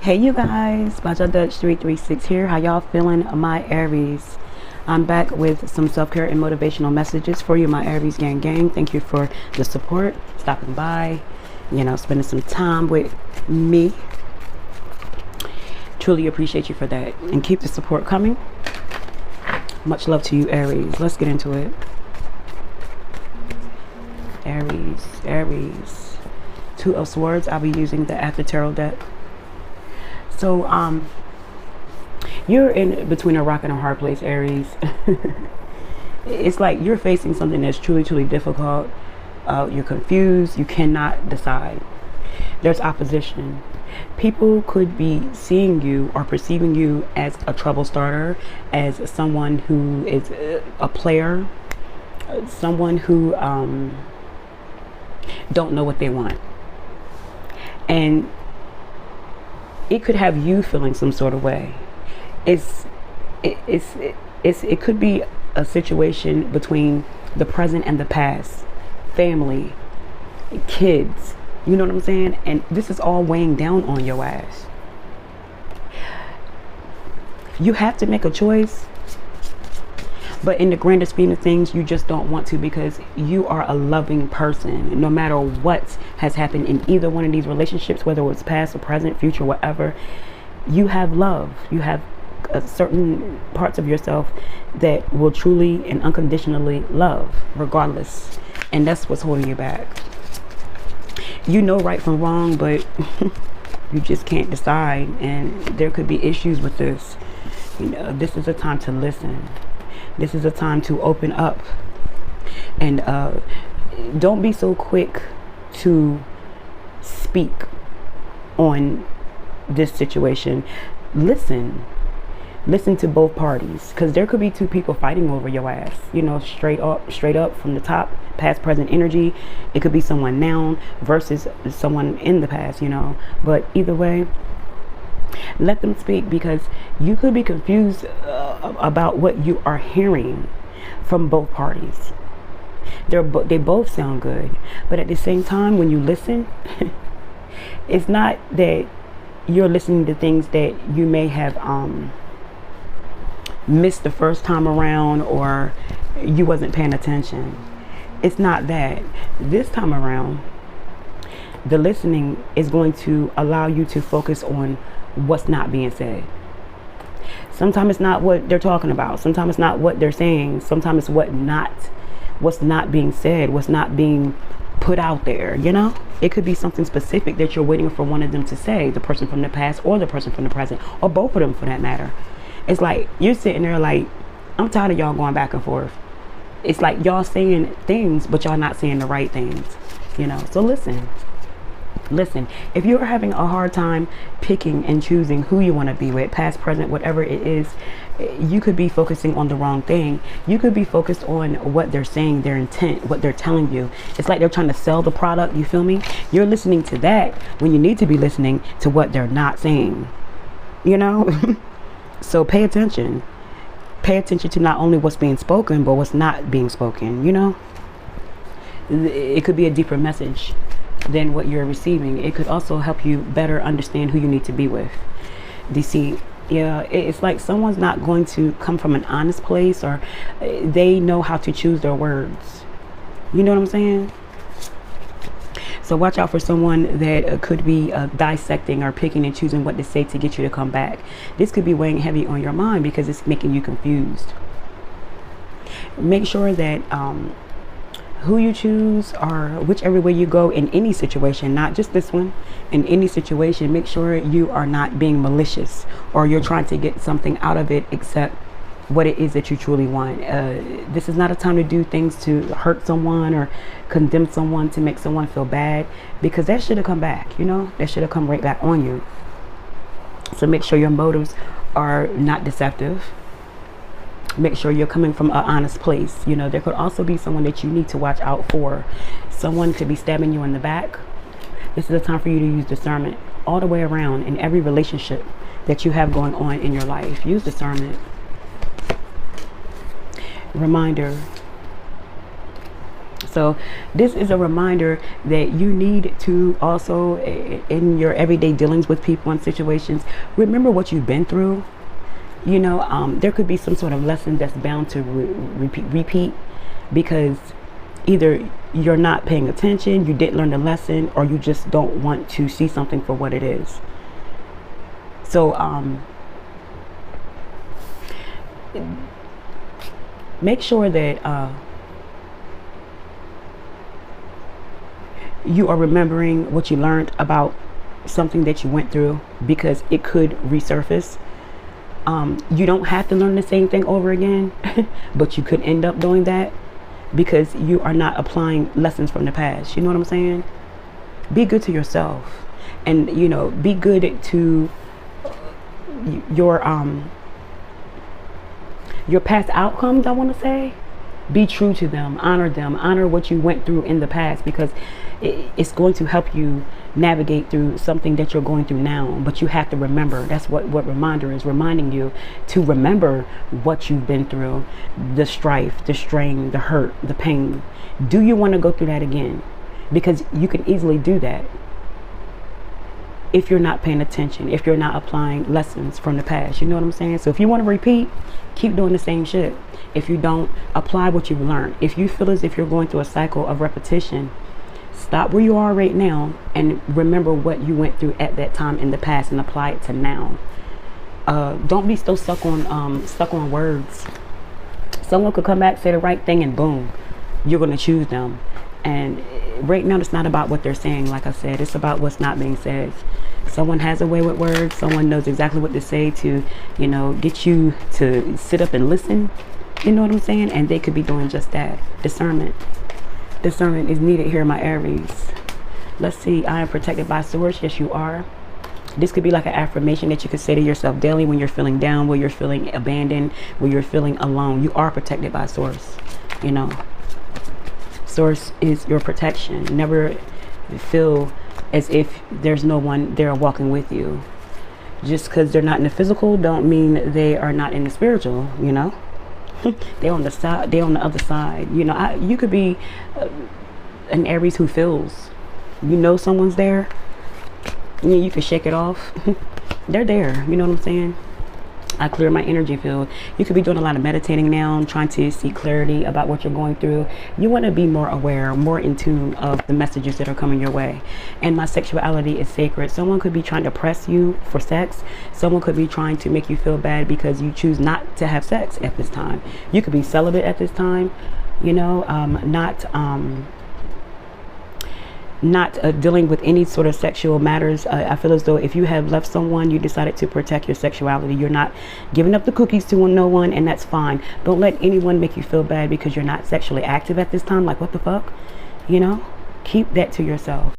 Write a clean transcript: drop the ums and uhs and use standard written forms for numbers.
Hey you guys, Baja Dutch 336 here. How y'all feeling, my Aries? I'm back with some self-care and motivational messages for you, my Aries gang. Thank you for the support, stopping by, spending some time with me. Truly appreciate you for that, and keep the support coming. Much love to you, Aries. Let's get into it. Aries. Two of Swords. I'll be using the After Tarot deck. So, you're in between a rock and a hard place, Aries. It's like you're facing something that's truly difficult. You're confused. You cannot decide. There's opposition. People could be seeing you or perceiving you as a trouble starter, as someone who is a player, someone who don't know what they want. And it could have you feeling some sort of way. It could be a situation between the present and the past, family, kids, you know what I'm saying? And this is all weighing down on your ass. You have to make a choice, but in the grander scheme of things, you just don't want to, because you are a loving person. No matter what has happened in either one of these relationships, whether it's past or present, future, whatever, you have love. You have certain parts of yourself that will truly and unconditionally love, regardless. And that's what's holding you back. You know right from wrong, but you just can't decide. And there could be issues with this. This is a time to listen. This is a time to open up, and don't be so quick to speak on this situation. Listen to both parties, because there could be two people fighting over your ass, straight up from the top, past present energy. It could be someone now versus someone in the past, but either way, let them speak, because you could be confused about what you are hearing from both parties. They both sound good, but at the same time, when you listen, it's not that you're listening to things that you may have missed the first time around, or you wasn't paying attention. It's not that. This time around, the listening is going to allow you to focus on what's not being said. Sometimes it's not what they're talking about. Sometimes it's not what they're saying. Sometimes it's what's not being said, what's not being put out there. It could be something specific that you're waiting for one of them to say, the person from the past or the person from the present, or both of them for that matter. It's like you're sitting there like, I'm tired of y'all going back and forth. It's like y'all saying things, but y'all not saying the right things. So listen, if you're having a hard time picking and choosing who you want to be with, past, present, whatever it is, you could be focusing on the wrong thing. You could be focused on what they're saying, their intent, what they're telling you. It's like they're trying to sell the product, you feel me? You're listening to that when you need to be listening to what they're not saying, So pay attention to not only what's being spoken, but what's not being spoken. It could be a deeper message than what you're receiving. It could also help you better understand who you need to be with. DC, yeah, it's like someone's not going to come from an honest place, or they know how to choose their words. You know what I'm saying? So watch out for someone that could be dissecting or picking and choosing what to say to get you to come back. This could be weighing heavy on your mind because it's making you confused. Make sure that who you choose, or whichever way you go in any situation, not just this one, in any situation, make sure you are not being malicious, or you're trying to get something out of it except what it is that you truly want. This is not a time to do things to hurt someone or condemn someone, to make someone feel bad, because that should have come back, that should have come right back on you. So make sure your motives are not deceptive. Make sure you're coming from an honest place. There could also be someone that you need to watch out for. Someone could be stabbing you in the back. This is a time for you to use discernment all the way around in every relationship that you have going on in your life. Use discernment. Reminder, So this is a reminder that you need to also, in your everyday dealings with people and situations, remember what you've been through. You know, there could be some sort of lesson that's bound to repeat because either you're not paying attention, you didn't learn the lesson, or you just don't want to see something for what it is. So make sure that you are remembering what you learned about something that you went through, because it could resurface. You don't have to learn the same thing over again, but you could end up doing that because you are not applying lessons from the past. You know what I'm saying? Be good to yourself, and you know, be good to your past outcomes. I want to say, be true to them, honor what you went through in the past, because it's going to help you navigate through something that you're going through now. But you have to remember, that's what reminder is, reminding you to remember what you've been through, the strife, the strain, the hurt, the pain. Do you want to go through that again? Because you can easily do that if you're not paying attention, if you're not applying lessons from the past. You know what I'm saying? So if you want to repeat, keep doing the same shit. If you don't, apply what you've learned. If you feel as if you're going through a cycle of repetition, stop where you are right now and remember what you went through at that time in the past and apply it to now. Don't be so stuck on words. Someone could come back, say the right thing, and boom, you're going to choose them. And right now, it's not about what they're saying. Like I said, it's about what's not being said. Someone has a way with words. Someone knows exactly what to say to, you know, get you to sit up and listen. You know what I'm saying? And they could be doing just that. Discernment. Discernment is needed here, my Aries. Let's see. I am protected by source. Yes, you are. This could be like an affirmation that you could say to yourself daily when you're feeling down, when you're feeling abandoned, when you're feeling alone. You are protected by source. You know, source is your protection. Never feel as if there's no one there walking with you. Just because they're not in the physical don't mean they are not in the spiritual, you know. They're on the side, they're on the other side. You know, you could be an Aries who feels, you know, someone's there. You can shake it off. They're there. You know what I'm saying? I clear my energy field. You could be doing a lot of meditating now, trying to see clarity about what you're going through. You want to be more aware, more in tune of the messages that are coming your way. And my sexuality is sacred. Someone could be trying to press you for sex. Someone could be trying to make you feel bad because you choose not to have sex at this time. You could be celibate at this time, you know, not dealing with any sort of sexual matters. I feel as though if you have left someone, you decided to protect your sexuality. You're not giving up the cookies to no one, and that's fine. Don't let anyone make you feel bad because you're not sexually active at this time. Like, what the fuck? You know, keep that to yourself.